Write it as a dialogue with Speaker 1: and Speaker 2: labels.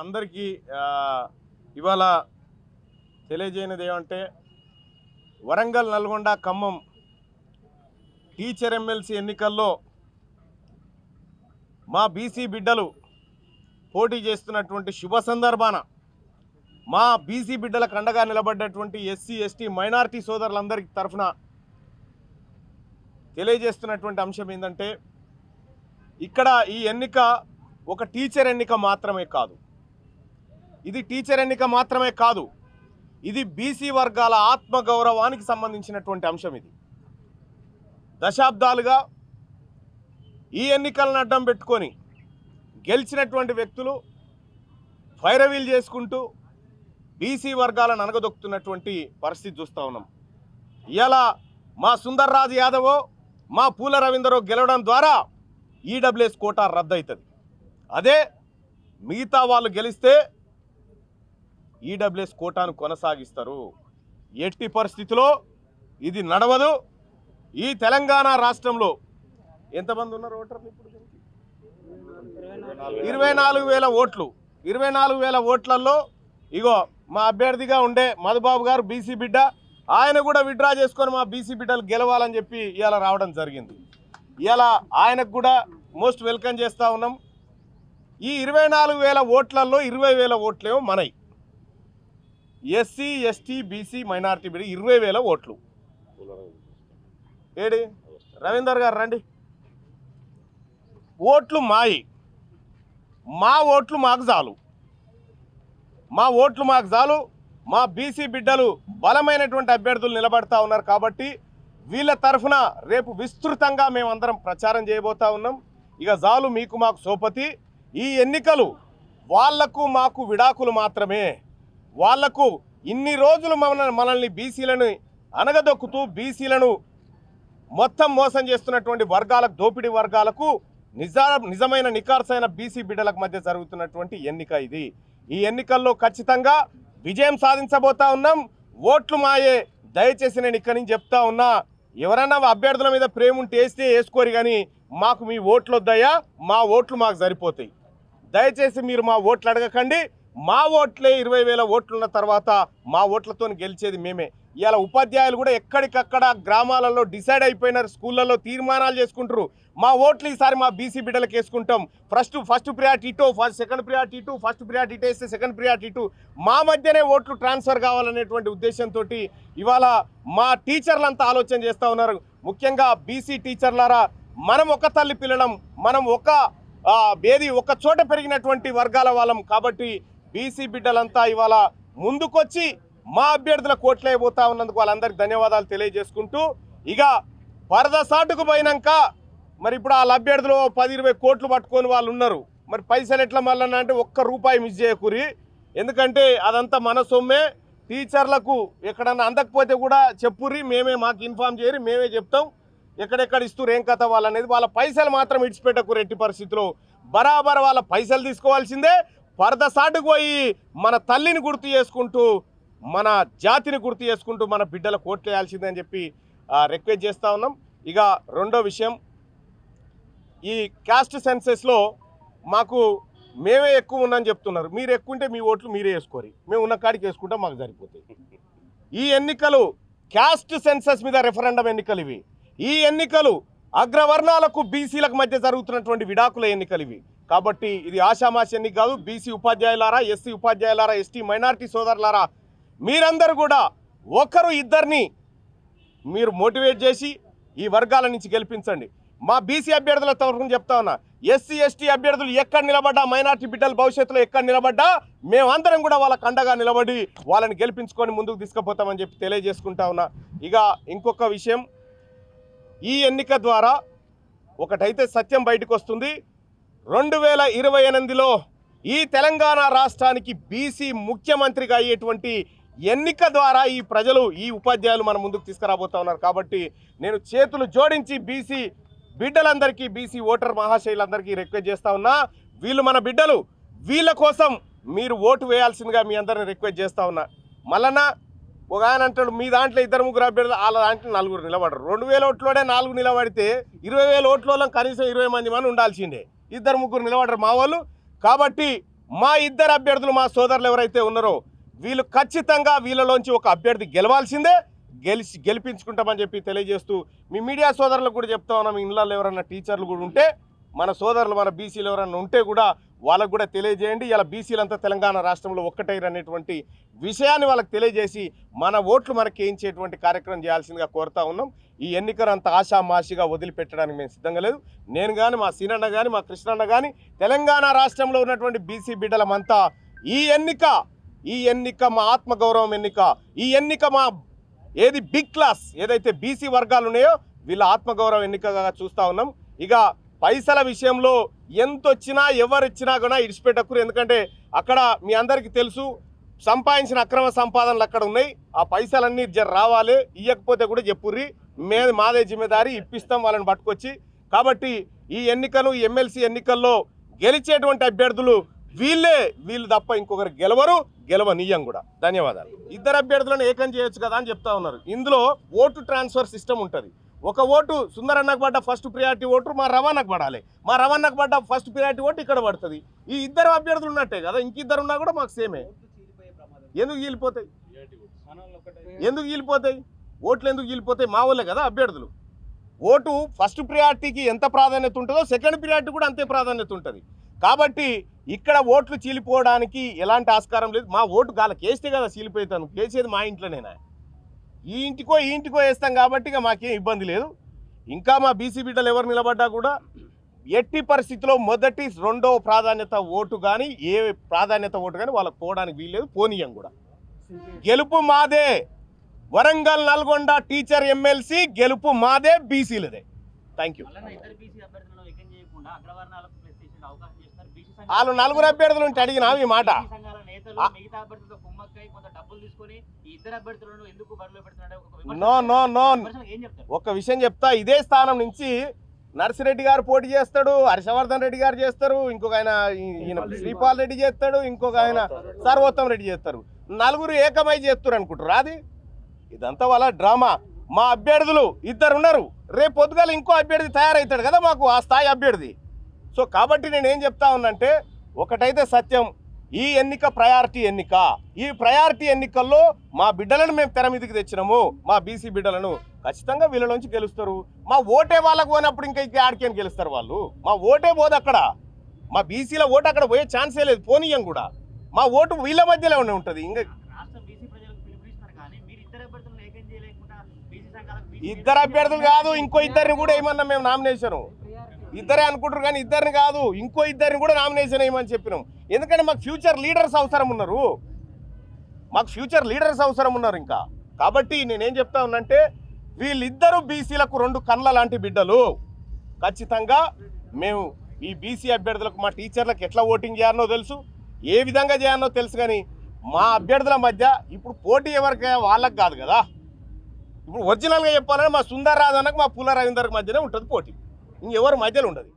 Speaker 1: అందరికీ ఇవాళ తెలియజేయనిది ఏమంటే వరంగల్, నల్గొండ, ఖమ్మం టీచర్ ఎమ్మెల్సీ ఎన్నికల్లో మా బీసీ బిడ్డలు పోటీ చేస్తున్నటువంటి శుభ సందర్భాన మా బీసీ బిడ్డలకు అండగా నిలబడ్డటువంటి ఎస్సీ, ఎస్టీ, మైనారిటీ సోదరులందరికీ తరఫున తెలియజేస్తున్నటువంటి అంశం ఏంటంటే ఇక్కడ ఈ ఎన్నిక ఒక టీచర్ ఎన్నిక మాత్రమే కాదు. ఇది టీచర్ ఎన్నిక మాత్రమే కాదు, ఇది బీసీ వర్గాల ఆత్మగౌరవానికి సంబంధించినటువంటి అంశం. ఇది దశాబ్దాలుగా ఈ ఎన్నికలను అడ్డం పెట్టుకొని గెలిచినటువంటి వ్యక్తులు ఫైరవీల్ చేసుకుంటూ బీసీ వర్గాలను అనగదొక్కుతున్నటువంటి పరిస్థితి చూస్తూ ఉన్నాం. ఇవాళ మా సుందర్రాజు యాదవో, మా పూల రవీందరో గెలవడం ద్వారా ఈడబ్ల్యూఎస్ కోటా రద్దు అవుతుంది. అదే మిగతా వాళ్ళు గెలిస్తే ఈడబ్ల్యూఎస్ కోటాను కొనసాగిస్తారు. ఎట్టి పరిస్థితిలో ఇది నడవదు. ఈ తెలంగాణ రాష్ట్రంలో ఎంతమంది ఉన్నారు ఓటర్లు? ఇప్పుడు 24,000 ఓట్లు. 24,000 ఓట్లలో ఇగో మా అభ్యర్థిగా ఉండే మధుబాబు గారు బీసీ బిడ్డ, ఆయన కూడా విత్డ్రా చేసుకొని మా బీసీ బిడ్డలు గెలవాలని చెప్పి ఇవాళ రావడం జరిగింది. ఇవాళ ఆయనకు కూడా మోస్ట్ వెల్కమ్ చేస్తూ ఉన్నాం. ఈ 24,000 ఓట్లలో 20,000 ఓట్లేమో మనయి. ఎస్సీ, ఎస్టీ, బీసీ, మైనారిటీ బిడ్డ 20,000 ఓట్లు. ఏడి రవీందర్ గారు రండి. ఓట్లు మాయి, మా ఓట్లు మాకు చాలు, మా ఓట్లు మాకు చాలు. మా బీసీ బిడ్డలు బలమైనటువంటి అభ్యర్థులు నిలబడతా ఉన్నారు కాబట్టి వీళ్ళ తరఫున రేపు విస్తృతంగా మేమందరం ప్రచారం చేయబోతా ఉన్నాం. ఇక చాలు మీకు మాకు సోపతి. ఈ ఎన్నికలు వాళ్లకు మాకు విడాకులు మాత్రమే. వాళ్లకు ఇన్ని రోజులు మనల్ని బీసీలను అనగదొక్కుతూ బీసీలను మొత్తం మోసం చేస్తున్నటువంటి వర్గాలకు, దోపిడీ వర్గాలకు నిజమైన నికార్సైన బీసీ బిడ్డలకు మధ్య జరుగుతున్నటువంటి ఎన్నిక ఇది. ఈ ఎన్నికల్లో ఖచ్చితంగా విజయం సాధించబోతా ఉన్నాం. ఓట్లు మాయే. దయచేసి నేను ఇక్కడి నుంచి చెప్తా ఉన్నా, ఎవరైనా అభ్యర్థుల మీద ప్రేమ ఉంటే వేస్తే వేసుకోరు, కానీ మాకు మీ ఓట్లు వద్దయ్యా, మా ఓట్లు మాకు సరిపోతాయి. దయచేసి మీరు మా ఓట్లు అడగకండి. మా ఓట్లే 20,000 ఓట్లున్న తర్వాత మా ఓట్లతో గెలిచేది మేమే. ఇవాళ ఉపాధ్యాయులు కూడా ఎక్కడికక్కడ గ్రామాలలో డిసైడ్ అయిపోయినారు, స్కూళ్ళల్లో తీర్మానాలు చేసుకుంటారు. మా ఓట్లు ఈసారి మా బీసీ బిడ్డలకు వేసుకుంటాం. ఫస్ట్ ప్రియారిటీ ఇటు, సెకండ్ ప్రియారిటీ ఇటు, ఫస్ట్ ప్రియారిటీ ఇటు వేస్తే సెకండ్ ప్రియారిటీ ఇటు, మా మధ్యనే ఓట్లు ట్రాన్స్ఫర్ కావాలనేటువంటి ఉద్దేశంతో ఇవాళ మా టీచర్లంతా ఆలోచన చేస్తూ ఉన్నారు. ముఖ్యంగా బీసీ టీచర్లారా, మనం ఒక తల్లి పిల్లలం, మనం ఒక చోట పెరిగినటువంటి వర్గాల వాళ్ళం కాబట్టి బీసీ బిడ్డలంతా ఇవాళ ముందుకొచ్చి మా అభ్యర్థుల కోట్లైపోతా ఉన్నందుకు వాళ్ళందరికీ ధన్యవాదాలు తెలియజేసుకుంటూ, ఇక పరద సాటుకు పోయినాక మరి ఇప్పుడు వాళ్ళ అభ్యర్థులు 10-20 కోట్లు పట్టుకొని వాళ్ళు ఉన్నారు. మరి పైసలు ఎట్లా మళ్ళీ అంటే ₹1 మిస్ చేయకూరి, ఎందుకంటే అదంతా మన సొమ్మే. టీచర్లకు ఎక్కడన్నా అందకపోతే కూడా చెప్పుర్రి, మాకు ఇన్ఫార్మ్ చేయరు, మేమే చెప్తాం ఎక్కడెక్కడ ఇస్తూ ఏం కథ వాళ్ళనేది. వాళ్ళ పైసలు మాత్రం ఇడిచిపెట్టకూరు. ఎట్టి పరిస్థితిలో బరాబర్ వాళ్ళ పైసలు తీసుకోవాల్సిందే. పరద సాటుకు పోయి మన తల్లిని గుర్తు చేసుకుంటూ, మన జాతిని గుర్తు చేసుకుంటూ మన బిడ్డల కోట్లు వేయాల్సిందే అని చెప్పి రిక్వెస్ట్ చేస్తూ ఉన్నాం. ఇక రెండో విషయం, ఈ క్యాస్ట్ సెన్సెస్లో మాకు మేమే ఎక్కువ ఉన్నామని చెప్తున్నారు. మీరు ఎక్కువ ఉంటే మీ ఓట్లు మీరే వేసుకోరు, మేము ఉన్న కాడికి వేసుకుంటాం, మాకు సరిపోతాయి. ఈ ఎన్నికలు క్యాస్ట్ సెన్సెస్ మీద రెఫరెండం ఎన్నికలు ఇవి. ఈ ఎన్నికలు అగ్రవర్ణాలకు బీసీలకు మధ్య జరుగుతున్నటువంటి విడాకుల ఎన్నికలు ఇవి. కాబట్టి ఇది ఆషామాషి ఎన్నిక కాదు. బీసీ ఉపాధ్యాయులారా, ఎస్సీ ఉపాధ్యాయులారా, ఎస్టీ మైనారిటీ సోదరులారా, మీరందరూ కూడా ఒకరు ఇద్దరిని మీరు మోటివేట్ చేసి ఈ వర్గాల నుంచి గెలిపించండి. మా బీసీ అభ్యర్థుల తరఫున చెప్తా ఉన్నా, ఎస్సీ ఎస్టీ అభ్యర్థులు ఎక్కడ నిలబడ్డా, మైనారిటీ బిడ్డల భవిష్యత్తులో ఎక్కడ నిలబడ్డా మేమందరం కూడా వాళ్ళకు అండగా నిలబడి వాళ్ళని గెలిపించుకొని ముందుకు తీసుకుపోతామని చెప్పి తెలియజేసుకుంటా ఉన్నా. ఇక ఇంకొక విషయం, ఈ ఎన్నిక ద్వారా ఒకటైతే సత్యం బయటకు వస్తుంది. 2028లో ఈ తెలంగాణ రాష్ట్రానికి బీసీ ముఖ్యమంత్రిగా అయ్యేటువంటి ఎన్నిక ద్వారా ఈ ప్రజలు, ఈ ఉపాధ్యాయులు మన ముందుకు తీసుకురాబోతా ఉన్నారు. కాబట్టి నేను చేతులు జోడించి బీసీ బిడ్డలందరికీ, బీసీ ఓటర్ మహాశైలందరికీ రిక్వెస్ట్ చేస్తా ఉన్నా, వీళ్ళు మన బిడ్డలు, వీళ్ళ కోసం మీరు ఓటు వేయాల్సిందిగా మీ అందరిని రిక్వెస్ట్ చేస్తా ఉన్నా. మళ్ళా ఒక ఆయన అంటాడు, మీ దాంట్లో 2-3 అభ్యర్థులు, వాళ్ళ దాంట్లో 4 నిలబడరు. 2,000 ఓట్లోనే 4 నిలబడితే 20,000 ఓట్లలో కనీసం 20 మంది ఉండాల్సిందే. 2-3 నిలబడరు మా వాళ్ళు. కాబట్టి మా ఇద్దరు అభ్యర్థులు మా సోదరులు ఎవరైతే ఉన్నారో వీళ్ళు ఖచ్చితంగా వీళ్ళలోంచి ఒక అభ్యర్థి గెలవాల్సిందే, గెలిపించుకుంటామని చెప్పి తెలియజేస్తూ మీ మీడియా సోదరులకు కూడా చెప్తా ఉన్నాం. ఇళ్ళల్లో ఎవరన్నా టీచర్లు కూడా ఉంటే, మన సోదరులు మన బీసీలు ఎవరన్నా ఉంటే కూడా వాళ్ళకు కూడా తెలియజేయండి. ఇలా బీసీలంతా తెలంగాణ రాష్ట్రంలో ఒక్కటైరనేటువంటి విషయాన్ని వాళ్ళకి తెలియజేసి మన ఓట్లు మనకి వేయించేటువంటి కార్యక్రమం చేయాల్సిందిగా కోరుతా ఉన్నాం. ఈ ఎన్నికను అంత ఆషామాషిగా వదిలిపెట్టడానికి మేము సిద్ధంగా లేదు. నేను కానీ, మా సీనన్న కానీ, మా కృష్ణన్న కానీ, తెలంగాణ రాష్ట్రంలో ఉన్నటువంటి బీసీ బిడ్డలమంతా ఈ ఎన్నిక మా ఆత్మగౌరవం ఎన్నిక, ఈ ఎన్నిక మా ఏది బిగ్ క్లాస్ ఏదైతే బీసీ వర్గాలు ఉన్నాయో వీళ్ళ ఆత్మగౌరవం ఎన్నికగా చూస్తూ ఉన్నాం. ఇక పైసల విషయంలో ఎంత వచ్చినా ఎవరిచ్చినా కూడా ఇడిచిపెట్టకురు. ఎందుకంటే అక్కడ మీ అందరికీ తెలుసు సంపాదించిన అక్రమ సంపాదనలు అక్కడ ఉన్నాయి. ఆ పైసలన్నీ రావాలి, ఇవ్వకపోతే కూడా చెప్పుర్రి, మాదే జిమ్మేదారి, ఇప్పిస్తాం వాళ్ళని పట్టుకొచ్చి. కాబట్టి ఈ ఎన్నికలు, ఈ ఎమ్మెల్సీ ఎన్నికల్లో గెలిచేటువంటి అభ్యర్థులు వీళ్ళు తప్ప ఇంకొకరు గెలవనీయం కూడా. ధన్యవాదాలు. ఇద్దరు అభ్యర్థులను ఏకం చేయొచ్చు కదా అని చెప్తా ఉన్నారు. ఇందులో ఓటు ట్రాన్స్ఫర్ సిస్టమ్ ఉంటుంది. ఒక ఓటు సుందరన్నకు పడ్డ ఫస్ట్ ప్రియారిటీ ఓటు మా రవాణాకు పడాలి, మా రవాణాకు పడ్డ ఫస్ట్ ప్రియారిటీ ఓటు ఇక్కడ పడుతుంది. ఈ ఇద్దరు అభ్యర్థులు ఉన్నట్టే కదా, ఇంకిద్దరు ఉన్నా కూడా మాకు సేమే. ఎందుకు గీలిపోతాయి? ఓట్లు ఎందుకు గీలిపోతాయి? మా వాళ్ళే కదా అభ్యర్థులు. ఓటు ఫస్ట్ ప్రియారిటీకి ఎంత ప్రాధాన్యత ఉంటుందో సెకండ్ ప్రియారిటీ కూడా అంతే ప్రాధాన్యత ఉంటుంది. కాబట్టి ఇక్కడ ఓట్లు చీలిపోవడానికి ఎలాంటి ఆస్కారం లేదు. మా ఓటు గాలకి వేస్తే కదా చీలిపోతాను, వేసేది మా ఇంట్లోనేనా, ఈ ఇంటికో వేస్తాం కాబట్టి ఇక మాకేం ఇబ్బంది లేదు. ఇంకా మా బీసీ బిడ్డలు ఎవరు నిలబడ్డా కూడా ఎట్టి పరిస్థితిలో మొదటి రెండవ ప్రాధాన్యత ఓటు కానీ ఏ ప్రాధాన్యత ఓటు కానీ వాళ్ళకి పోవడానికి వీల్లేదు, పోనీయం కూడా. గెలుపు మాదే, వరంగల్ నల్గొండ టీచర్ ఎమ్మెల్సీ గెలుపు మాదే, బీసీలదే. Thank you. వాళ్ళు నలుగురు అభ్యర్థులు ఉంటే అడిగినా ఈ మాట. నో ఒక విషయం చెప్తా. ఇదే స్థానం నుంచి నర్సిరెడ్డి గారు పోటీ చేస్తాడు, హర్షవర్ధన్ రెడ్డి గారు చేస్తారు, ఇంకొక ఆయన శ్రీపాల్ రెడ్డి చేస్తాడు, ఇంకొక ఆయన సర్వోత్తమ్ రెడ్డి చేస్తారు. నలుగురు ఏకమై చేస్తారు అనుకుంటారు. అది ఇదంతా వాళ్ళ డ్రామా. మా అభ్యర్థులు ఇద్దరు ఉన్నారు, రేపు పొద్దుగాల ఇంకో అభ్యర్థి తయారవుతాడు కదా మాకు ఆ స్థాయి అభ్యర్థి. సో కాబట్టి నేనేం చెప్తా ఉన్నానంటే ఒకటైతే సత్యం, ఈ ఎన్నిక ప్రయారిటీ ఎన్నిక. ఈ ప్రయారిటీ ఎన్నికల్లో మా బిడ్డలను మేము తెర మీదకి తెచ్చినాము, మా బీసీ బిడ్డలను. ఖచ్చితంగా వీళ్ళలోంచి గెలుస్తారు. మా ఓటే వాళ్ళకు పోయినప్పుడు ఇంకా ఆడికేని గెలుస్తారు వాళ్ళు. మా ఓటే పోదు అక్కడ, మా బీసీల ఓటు అక్కడ పోయే ఛాన్సే లేదు, పోనీయం కూడా. మా ఓటు వీళ్ళ మధ్యలో ఉంటుంది. ఇంకా ఇద్దరు అభ్యర్థులు కాదు, ఇంకో ఇద్దరిని కూడా ఏమన్నా మేము నామినేషన్, ఇద్దరే అనుకుంటారు కానీ ఇద్దరిని కాదు, ఇంకో ఇద్దరిని కూడా నామినేషన్ వేయమని చెప్పినాం. ఎందుకంటే మాకు ఫ్యూచర్ లీడర్స్ అవసరం ఉన్నారు, ఇంకా. కాబట్టి నేనేం చెప్తా ఉన్నానంటే వీళ్ళిద్దరూ బీసీలకు రెండు కళ్ళ లాంటి బిడ్డలు. ఖచ్చితంగా మేము ఈ బీసీ అభ్యర్థులకు, మా టీచర్లకు ఎట్లా ఓటింగ్ చేయాలనో తెలుసు, ఏ విధంగా చేయాలనో తెలుసు. కానీ మా అభ్యర్థుల మధ్య ఇప్పుడు పోటీ ఎవరికి వాళ్ళకి కాదు కదా. ఇప్పుడు ఒరిజినల్గా చెప్పాలంటే మా సుందర్ రాజన్నకు మా పుల్ల రవీందర్కి మధ్యనే ఉంటుంది పోటీ, ఇంకెవరు మధ్యలో ఉండదు.